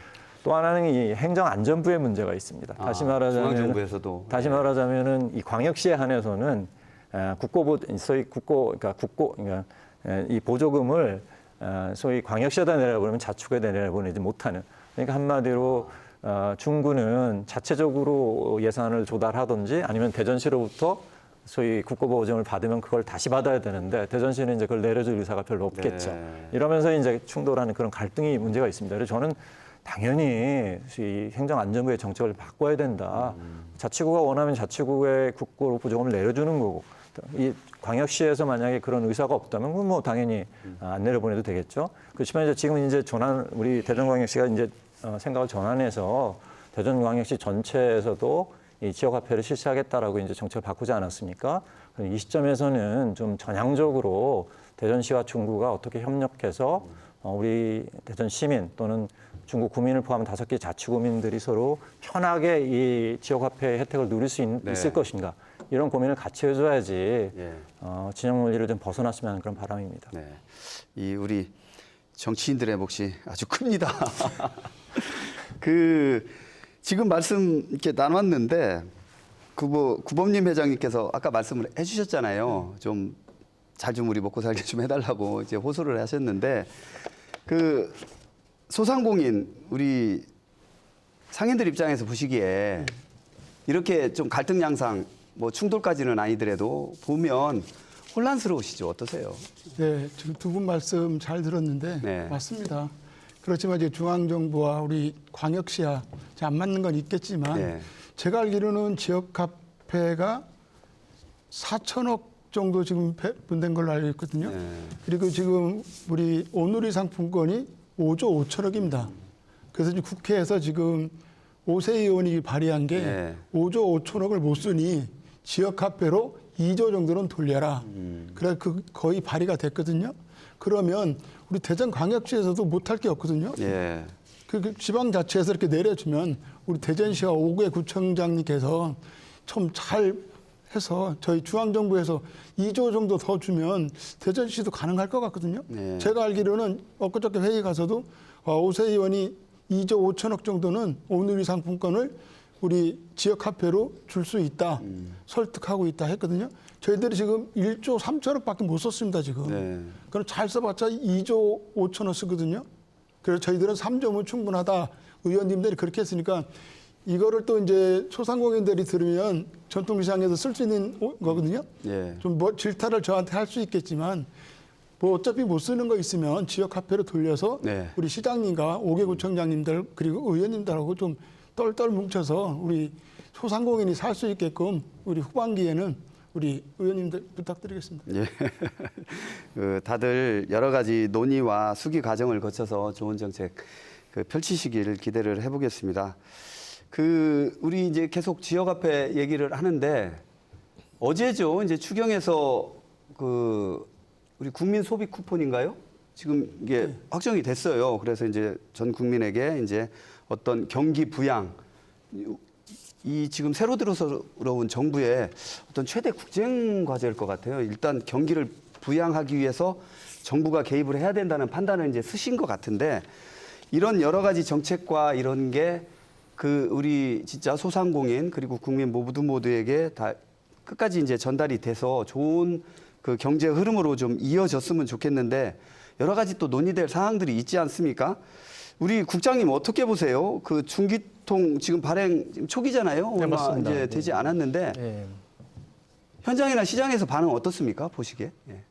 또 하나는 이 행정안전부의 문제가 있습니다. 다시 말하자면 중앙정부에서도 다시 말하자면은 이 광역시에 한해서는 그러니까 이 보조금을 소위 광역시에다 내려보내면 자치구에다 내려보내지 못하는. 그러니까 한마디로 중구는 자체적으로 예산을 조달하든지 아니면 대전시로부터 소위 국고보조금을 받으면 그걸 다시 받아야 되는데 대전시는 이제 그걸 내려줄 의사가 별로 없겠죠. 네. 이러면서 이제 충돌하는 그런 갈등이 문제가 있습니다. 그래서 저는 당연히 이 행정안전부의 정책을 바꿔야 된다. 자치구가 원하면 자치구의 국고 보조금을 내려주는 거고 이 광역시에서 만약에 그런 의사가 없다면 그건 뭐 당연히 안 내려보내도 되겠죠. 그렇지만 이제 지금 이제 우리 대전광역시가 이제 생각을 전환해서 대전광역시 전체에서도 이 지역화폐를 실시하겠다라고 이제 정책을 바꾸지 않았습니까? 이 시점에서는 좀 전향적으로 대전시와 중구가 어떻게 협력해서 우리 대전 시민 또는 중구 구민을 포함한 5개 자치구민들이 서로 편하게 이 지역화폐 혜택을 누릴 수 있을 것인가 이런 고민을 같이 해줘야지 진영 논리를 좀 벗어났으면 하는 그런 바람입니다. 네. 이 우리 정치인들의 몫이 아주 큽니다. 지금 말씀 이렇게 나눴는데 구범님 회장님께서 아까 말씀을 해주셨잖아요. 좀 잘 좀 우리 먹고 살게 좀 해달라고 이제 호소를 하셨는데 소상공인 우리 상인들 입장에서 보시기에 이렇게 좀 갈등 양상 뭐 충돌까지는 아니더라도 보면 혼란스러우시죠? 어떠세요? 네, 지금 두 분 말씀 잘 들었는데 네. 맞습니다. 그렇지만 이제 중앙정부와 우리 광역시와 안 맞는 건 있겠지만 네. 제가 알기로는 지역화폐가 4천억 정도 지금 배분된 걸로 알고 있거든요. 네. 그리고 지금 우리 오누리 상품권이 5조 5천억입니다. 그래서 지금 국회에서 지금 오세 의원이 발의한 게 네. 5조 5천억을 못 쓰니 지역화폐로 2조 정도는 돌려라. 그래 거의 발의가 됐거든요. 그러면 우리 대전광역시에서도 못할 게 없거든요. 예. 그 지방자치에서 이렇게 내려주면 우리 대전시와 5개 구청장님께서 좀 잘 해서 저희 중앙정부에서 2조 정도 더 주면 대전시도 가능할 것 같거든요. 네. 제가 알기로는 엊그저께 회의 가서도 오세 의원이 2조 5천억 정도는 오누리 상품권을 우리 지역화폐로 줄 수 있다. 설득하고 있다 했거든요. 저희들이 지금 1조 3천억밖에 못 썼습니다. 지금. 네. 그럼 잘 써봤자 2조 5천억 쓰거든요. 그래서 저희들은 3조면 충분하다. 의원님들이 그렇게 했으니까 이거를 또 이제 소상공인들이 들으면 전통시장에서 쓸 수 있는 거거든요. 예. 좀 뭐 질타를 저한테 할 수 있겠지만 뭐 어차피 못 쓰는 거 있으면 지역화폐로 돌려서 네. 우리 시장님과 5개 구청장님들 그리고 의원님들하고 좀 똘똘 뭉쳐서 우리 소상공인이 살 수 있게끔 우리 후반기에는 우리 의원님들 부탁드리겠습니다. 예. 다들 여러 가지 논의와 수기 과정을 거쳐서 좋은 정책 펼치시기를 기대를 해보겠습니다. 우리 이제 계속 지역화폐 얘기를 하는데 어제죠. 이제 추경에서 우리 국민 소비 쿠폰인가요? 지금 이게 확정이 됐어요. 그래서 이제 전 국민에게 이제 어떤 경기 부양 이 지금 새로 들어온 정부의 어떤 최대 국정 과제일 것 같아요. 일단 경기를 부양하기 위해서 정부가 개입을 해야 된다는 판단을 이제 쓰신 것 같은데 이런 여러 가지 정책과 이런 게 우리 진짜 소상공인 그리고 국민 모두에게 다 끝까지 이제 전달이 돼서 좋은 그 경제 흐름으로 좀 이어졌으면 좋겠는데 여러 가지 또 논의될 사항들이 있지 않습니까? 우리 국장님 어떻게 보세요? 그 중기통 지금 발행 지금 초기잖아요. 네, 얼마 맞습니다. 이제 네. 되지 않았는데 예. 현장이나 시장에서 반응 어떻습니까? 보시기에. 예.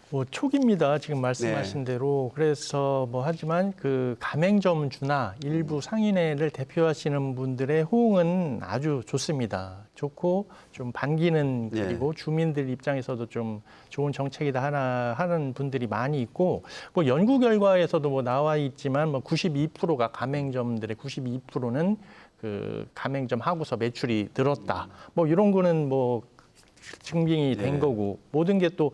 뭐 초기입니다. 지금 말씀하신 대로. 그래서 뭐 하지만 그 가맹점주나 일부 상인회를 대표하시는 분들의 호응은 아주 좋습니다. 좋고 좀 반기는 그리고 주민들 입장에서도 좀 좋은 정책이다 하는 분들이 많이 있고 뭐 연구 결과에서도 뭐 나와 있지만 뭐 92%가 가맹점들의 92%는 그 가맹점 하고서 매출이 늘었다. 뭐 이런 거는 뭐 증빙이 된 거고 모든 게 또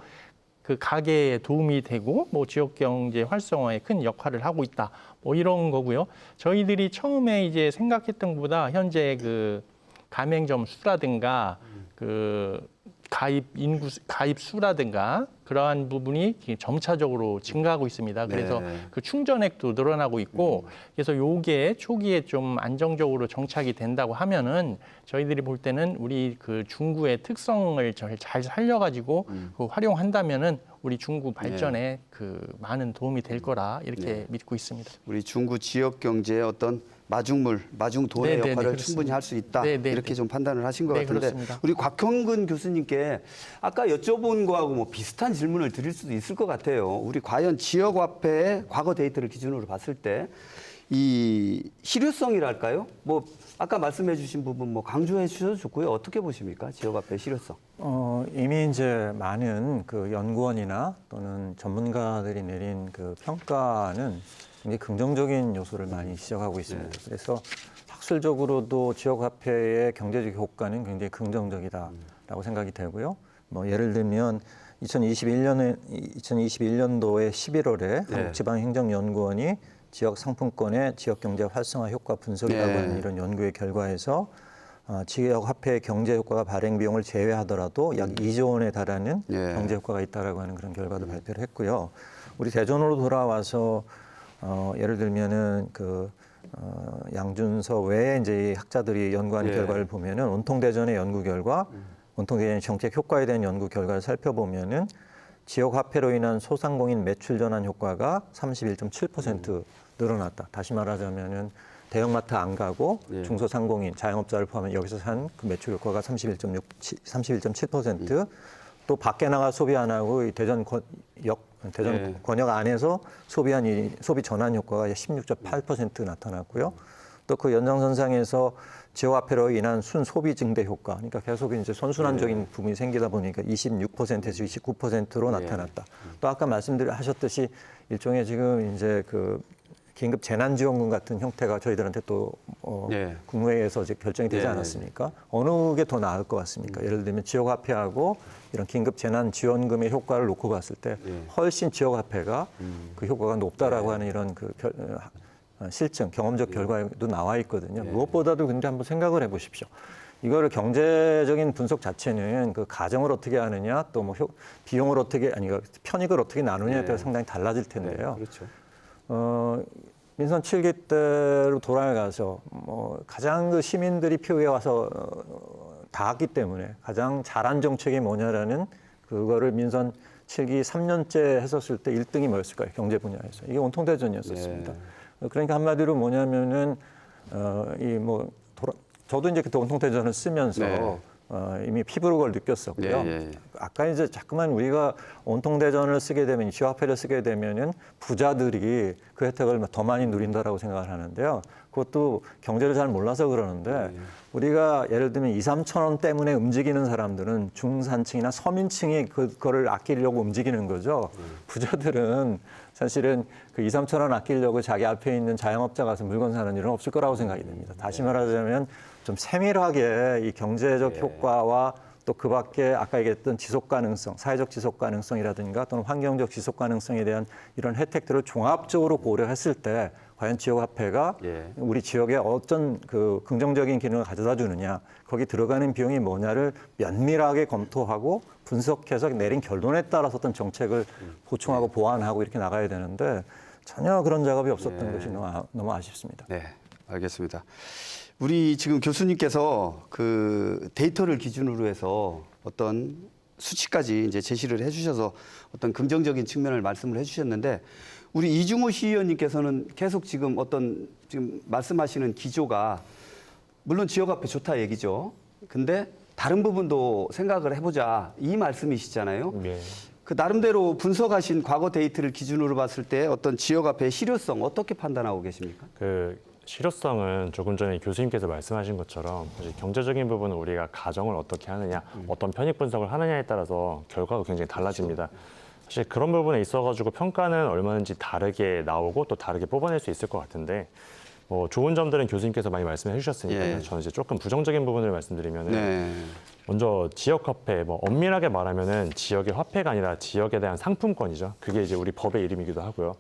그 가게에 도움이 되고 뭐 지역 경제 활성화에 큰 역할을 하고 있다. 뭐 이런 거고요. 저희들이 처음에 이제 생각했던 것보다 현재 그 가맹점 수라든가 그 가입 수라든가 그러한 부분이 점차적으로 증가하고 있습니다. 그래서 그 충전액도 늘어나고 있고 그래서 요게 초기에 좀 안정적으로 정착이 된다고 하면은 저희들이 볼 때는 우리 그 중구의 특성을 잘 살려가지고 그 활용한다면은 우리 중구 발전에 그 많은 도움이 될 거라 이렇게 믿고 있습니다. 우리 중구 지역 경제의 어떤 마중돌의 네네네, 역할을 그렇습니다. 충분히 할 수 있다. 네네네. 이렇게 좀 판단을 하신 것 네, 같은데 그렇습니다. 우리 곽형근 교수님께 아까 여쭤본 거하고 뭐 비슷한 질문을 드릴 수도 있을 것 같아요. 우리 과연 지역화폐의 과거 데이터를 기준으로 봤을 때 이 실효성이랄까요? 뭐 아까 말씀해 주신 부분 뭐 강조해 주셔도 좋고요. 어떻게 보십니까? 지역화폐의 실효성. 이미 이제 많은 그 연구원이나 또는 전문가들이 내린 그 평가는 굉장히 긍정적인 요소를 많이 지적하고 있습니다. 그래서 학술적으로도 지역화폐의 경제적 효과는 굉장히 긍정적이다라고 생각이 되고요. 뭐 예를 들면 2021년도에 11월에 한국지방행정연구원이 지역 상품권의 지역 경제 활성화 효과 분석이라고 하는 이런 연구의 결과에서 지역 화폐의 경제 효과가 발행 비용을 제외하더라도 약 2조 원에 달하는 경제 효과가 있다라고 하는 그런 결과도 발표를 했고요. 우리 대전으로 돌아와서 예를 들면은 양준서 외에 이제 학자들이 연구한 결과를 보면은 온통 대전의 연구 결과, 온통 대전의 정책 효과에 대한 연구 결과를 살펴보면은 지역 화폐로 인한 소상공인 매출 전환 효과가 31.7% 늘어났다. 다시 말하자면은 대형마트 안 가고 중소상공인, 자영업자를 포함해 여기서 산 그 매출 효과가 31.7%, 또 밖에 나가 소비 안 하고 이 대전 권역 안에서 소비한 소비 전환 효과가 16.8% 나타났고요. 또 그 연장선상에서 지역화폐로 인한 순소비 증대 효과, 그러니까 계속 이제 선순환적인 부분이 생기다 보니까 26%에서 29%로 나타났다. 또 아까 말씀하셨듯이 일종의 지금 이제 그 긴급 재난지원금 같은 형태가 저희들한테 또 국무회의에서 이제 결정이 되지 않았습니까? 어느 게 더 나을 것 같습니까? 예를 들면 지역화폐하고 이런 긴급 재난지원금의 효과를 놓고 봤을 때 훨씬 지역화폐가 그 효과가 높다라고 하는 이런 그 실증, 경험적 결과도 나와 있거든요. 무엇보다도 근데 한번 생각을 해보십시오. 이거를 경제적인 분석 자체는 그 가정을 어떻게 하느냐, 또 뭐 비용을 어떻게 편익을 어떻게 나누냐에 따라 상당히 달라질 텐데요. 그렇죠. 민선 7기 때로 돌아가서 가장 그 시민들이 표에 와서 다 했기 때문에 가장 잘한 정책이 뭐냐라는 그거를 민선 7기 3년째 했었을 때 1등이 뭐였을까요? 경제 분야에서. 이게 온통 대전이었었습니다. 그러니까 한마디로 뭐냐면은 저도 이제 그때 온통 대전을 쓰면서 이미 피부로 그걸 느꼈었고요. 아까 이제 자꾸만 우리가 온통 대전을 쓰게 되면 지역화폐를 쓰게 되면은 부자들이 그 혜택을 더 많이 누린다라고 생각을 하는데요. 그것도 경제를 잘 몰라서 그러는데 우리가 예를 들면 2, 3천 원 때문에 움직이는 사람들은 중산층이나 서민층이 그거를 아끼려고 움직이는 거죠. 부자들은 사실은 그 2, 3천 원 아끼려고 자기 앞에 있는 자영업자 가서 물건 사는 일은 없을 거라고 생각이 됩니다. 다시 말하자면 좀 세밀하게 이 경제적 효과와 또 그 밖에 아까 얘기했던 지속 가능성, 사회적 지속 가능성이라든가 또는 환경적 지속 가능성에 대한 이런 혜택들을 종합적으로 고려했을 때 과연 지역화폐가 우리 지역에 어떤 그 긍정적인 기능을 가져다 주느냐, 거기 들어가는 비용이 뭐냐를 면밀하게 검토하고 분석해서 내린 결론에 따라서 어떤 정책을 보충하고 보완하고 이렇게 나가야 되는데 전혀 그런 작업이 없었던 것이 너무 아쉽습니다. 네, 알겠습니다. 우리 지금 교수님께서 그 데이터를 기준으로 해서 어떤 수치까지 이제 제시를 해주셔서 어떤 긍정적인 측면을 말씀을 해주셨는데 우리 이중호 시의원님께서는 계속 지금 어떤 지금 말씀하시는 기조가 물론 지역화폐 좋다 얘기죠. 근데 다른 부분도 생각을 해보자 이 말씀이시잖아요. 예. 그 나름대로 분석하신 과거 데이터를 기준으로 봤을 때 어떤 지역화폐의 실효성 어떻게 판단하고 계십니까? 그 실효성은 조금 전에 교수님께서 말씀하신 것처럼 사실 경제적인 부분은 우리가 가정을 어떻게 하느냐, 어떤 편익 분석을 하느냐에 따라서 결과가 굉장히 달라집니다. 사실 그런 부분에 있어가지고 평가는 얼마든지 다르게 나오고 또 다르게 뽑아낼 수 있을 것 같은데 뭐 좋은 점들은 교수님께서 많이 말씀해 주셨으니까요. 예. 저는 이제 조금 부정적인 부분을 말씀드리면은 네. 먼저 지역 화폐, 뭐 엄밀하게 말하면은 지역의 화폐가 아니라 지역에 대한 상품권이죠. 그게 이제 우리 법의 이름이기도 하고요.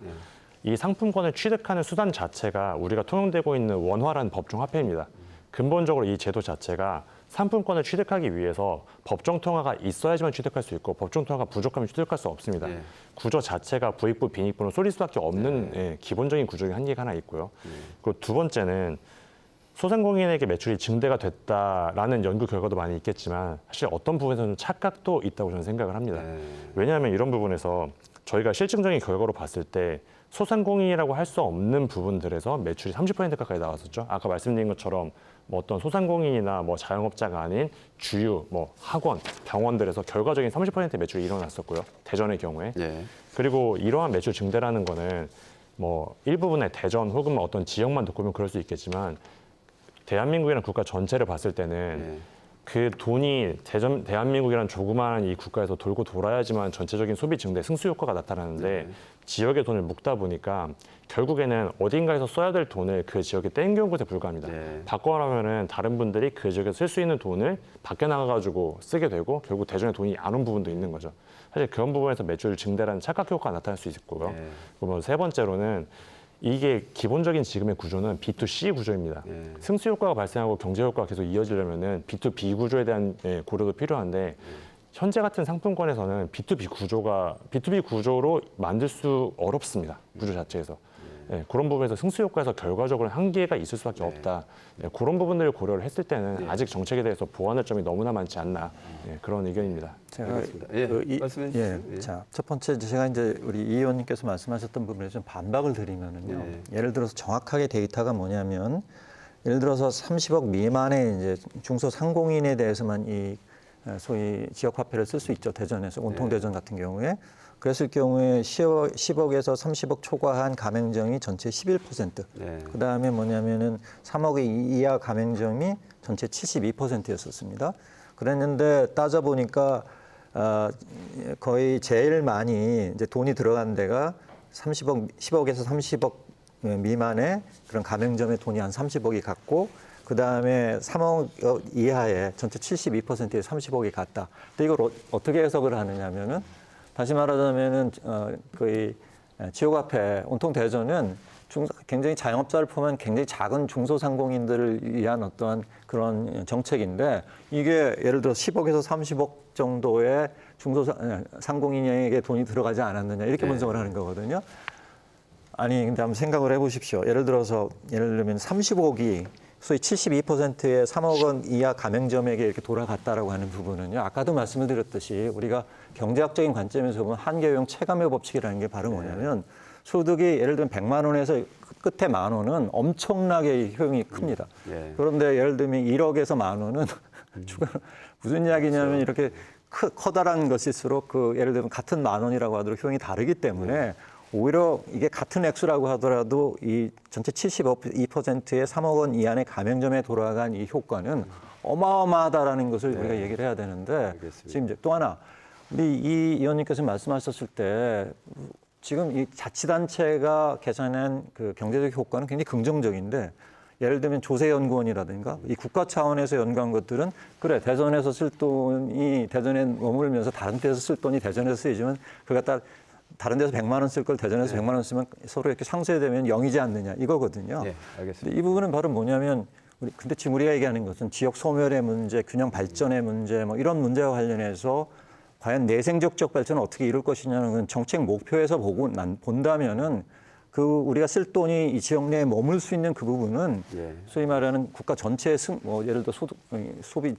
이 상품권을 취득하는 수단 자체가 우리가 통용되고 있는 원화라는 법정 화폐입니다. 근본적으로 이 제도 자체가 상품권을 취득하기 위해서 법정 통화가 있어야지만 취득할 수 있고 법정 통화가 부족하면 취득할 수 없습니다. 네. 구조 자체가 부익부, 빈익부는 쏠릴 수밖에 없는 예, 기본적인 구조의 한계가 하나 있고요. 그리고 두 번째는 소상공인에게 매출이 증대가 됐다라는 연구 결과도 많이 있겠지만 사실 어떤 부분에서는 착각도 있다고 저는 생각을 합니다. 왜냐하면 이런 부분에서 저희가 실증적인 결과로 봤을 때 소상공인이라고 할 수 없는 부분들에서 매출이 30% 가까이 나왔었죠. 아까 말씀드린 것처럼 뭐 어떤 소상공인이나 뭐 자영업자가 아닌 주유, 뭐 학원, 병원들에서 결과적인 30% 매출이 일어났었고요. 대전의 경우에. 네. 그리고 이러한 매출 증대라는 거는 뭐 일부분의 대전 혹은 뭐 어떤 지역만 놓고 보면 그럴 수 있겠지만 대한민국이라는 국가 전체를 봤을 때는 네. 그 돈이 대한민국이라는 조그마한 이 국가에서 돌고 돌아야지만 전체적인 소비 증대, 승수 효과가 나타나는데 지역의 돈을 묶다 보니까 결국에는 어딘가에서 써야 될 돈을 그 지역에 땡겨온 것에 불과합니다. 네. 바꿔나가면은 다른 분들이 그 지역에서 쓸 수 있는 돈을 밖에 나가가지고 쓰게 되고 결국 대전에 돈이 안 온 부분도 있는 거죠. 사실 그런 부분에서 매출 증대라는 착각 효과가 나타날 수 있고요. 네. 그리고 세 번째로는 이게 기본적인 지금의 구조는 B2C 구조입니다. 승수 효과가 발생하고 경제 효과가 계속 이어지려면은 B2B 구조에 대한 고려도 필요한데 현재 같은 상품권에서는 B2B 구조로 만들 수 어렵습니다. 구조 자체에서. 그런 부분에서 승수 효과에서 결과적으로 한계가 있을 수밖에 없다. 그런 부분들을 고려를 했을 때는 아직 정책에 대해서 보완할 점이 너무나 많지 않나 그런 의견입니다. 제가 알겠습니다. 예, 말씀해 주시죠. 예. 자, 첫 번째 제가 이제 우리 이 의원님께서 말씀하셨던 부분에 좀 반박을 드리면은요. 예를 들어서 정확하게 데이터가 뭐냐면 예를 들어서 30억 미만의 이제 중소상공인에 대해서만 이 소위 지역 화폐를 쓸 수 있죠. 대전에서 온통 대전 같은 경우에 그랬을 경우에 10억에서 30억 초과한 가맹점이 전체 11%. 네. 그 다음에 뭐냐면은 3억 이하 가맹점이 전체 72%였었습니다. 그랬는데 따져 보니까 거의 제일 많이 이제 돈이 들어간 데가 10억에서 30억 미만의 그런 가맹점의 돈이 한 30억이 갔고, 그 다음에 3억 이하의 전체 72%에 30억이 갔다. 근데 이걸 어떻게 해석을 하느냐면은 다시 말하자면은 거의 지역화폐 온통 대전은 굉장히 자영업자를 포함한 굉장히 작은 중소상공인들을 위한 어떠한 그런 정책인데 이게 예를 들어 10억에서 30억 정도의 중소상공인에게 돈이 들어가지 않았느냐 이렇게 분석을 하는 거거든요. 아니 근데 한번 생각을 해보십시오. 예를 들면 35억이 소위 72%의 3억 원 이하 가맹점에게 이렇게 돌아갔다라고 하는 부분은요. 아까도 말씀을 드렸듯이 우리가 경제학적인 관점에서 보면 한계유형 체감의 법칙이라는 게 바로 뭐냐면 소득이 예를 들면 100만 원에서 끝에 1만 원은 엄청나게 효용이 큽니다. 그런데 예를 들면 1억에서 1만 원은 무슨 이야기냐면 이렇게 커다란 것일수록 그 예를 들면 같은 1만 원이라고 하더라도 효용이 다르기 때문에 오히려 이게 같은 액수라고 하더라도 이 전체 72%의 3억 원 이하의 가맹점에 돌아간 이 효과는 어마어마하다라는 것을 우리가 얘기를 해야 되는데 알겠습니다. 지금 이제 또 하나 우리 이 의원님께서 말씀하셨을 때 지금 이 자치단체가 계산한 그 경제적 효과는 굉장히 긍정적인데 예를 들면 조세연구원이라든가 이 국가 차원에서 연구한 것들은 그래 대전에서 쓸 돈이 대전에 머물면서 다른 데서 쓸 돈이 대전에서 쓰이지만 그걸 갖다 다른 데서 100만 원 쓸 걸 대전에서 100만 원 쓰면 서로 이렇게 상쇄되면 0이지 않느냐 이거거든요. 네, 알겠습니다. 근데 이 부분은 바로 뭐냐면 근데 지금 우리가 얘기하는 것은 지역 소멸의 문제, 균형 발전의 문제 뭐 이런 문제와 관련해서 과연 내생적 지역 발전을 어떻게 이룰 것이냐는 건 정책 목표에서 본다면은 그 우리가 쓸 돈이 이 지역 내에 머물 수 있는 그 부분은 예. 소위 말하는 국가 전체의 뭐 예를 들어 소비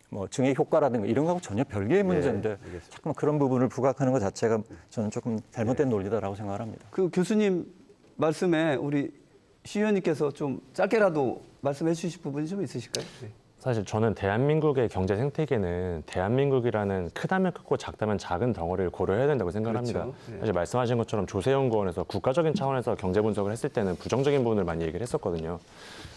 뭐 증액 효과라든가 이런 거하고 전혀 별개의 문제인데 자꾸만 그런 부분을 부각하는 것 자체가 저는 조금 잘못된 논리다라고 생각을 합니다. 그 교수님 말씀에 우리 시 의원님께서 좀 짧게라도 말씀해 주실 부분이 좀 있으실까요? 네. 사실 저는 대한민국의 경제 생태계는 대한민국이라는 크다면 크고 작다면 작은 덩어리를 고려해야 된다고 생각합니다. 그렇죠. 네. 사실 말씀하신 것처럼 조세연구원에서 국가적인 차원에서 경제 분석을 했을 때는 부정적인 부분을 많이 얘기를 했었거든요.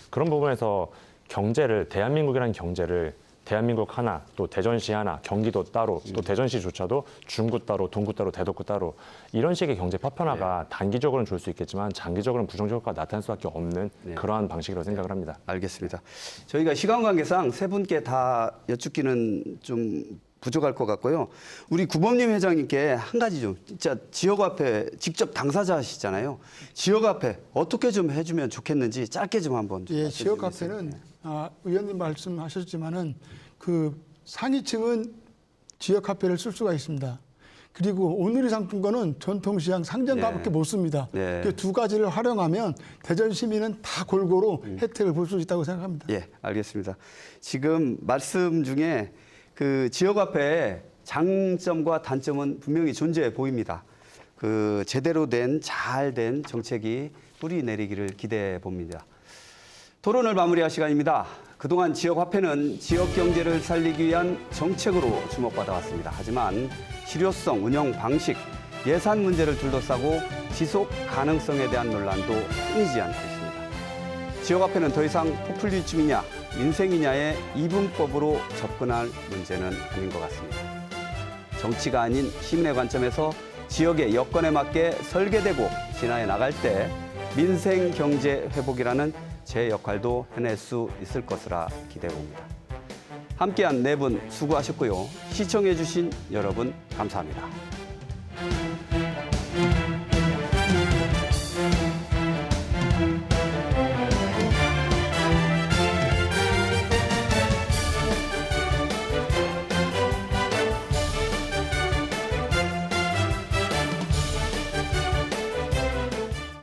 그런 부분에서 경제를 대한민국이라는 경제를 대한민국 하나, 또 대전시 하나, 경기도 따로, 또 대전시조차도 중구 따로, 동구 따로, 대덕구 따로 이런 식의 경제 파편화가 단기적으로는 좋을 수 있겠지만 장기적으로는 부정적 효과가 나타날 수밖에 없는 그러한 방식이라고 생각을 합니다. 알겠습니다. 저희가 시간 관계상 세 분께 다 여쭙기는 좀 부족할 것 같고요. 우리 구범님 회장님께 한 가지 좀 진짜 지역화폐 직접 당사자시잖아요. 지역화폐 어떻게 좀 해주면 좋겠는지 짧게 좀 한번. 좀 예, 말씀해 지역 주시겠어요? 카페는 의원님 말씀하셨지만은 그 상위층은 지역 카페를 쓸 수가 있습니다. 그리고 오늘의 상품권은 전통시장 상점가밖에 못 씁니다. 네. 그 두 가지를 활용하면 대전 시민은 다 골고루 혜택을 볼 수 있다고 생각합니다. 예, 알겠습니다. 지금 말씀 중에 그 지역화폐의 장점과 단점은 분명히 존재해 보입니다. 그 제대로 된 잘 된 정책이 뿌리 내리기를 기대해 봅니다. 토론을 마무리할 시간입니다. 그동안 지역화폐는 지역 경제를 살리기 위한 정책으로 주목받아 왔습니다. 하지만 실효성, 운영 방식, 예산 문제를 둘러싸고 지속 가능성에 대한 논란도 끊이지 않고 있습니다. 지역화폐는 더 이상 포퓰리즘이냐, 민생이냐의 이분법으로 접근할 문제는 아닌 것 같습니다. 정치가 아닌 시민의 관점에서 지역의 여건에 맞게 설계되고 진화해 나갈 때 민생 경제 회복이라는 제 역할도 해낼 수 있을 것이라 기대해 봅니다. 함께한 네 분 수고하셨고요. 시청해 주신 여러분 감사합니다.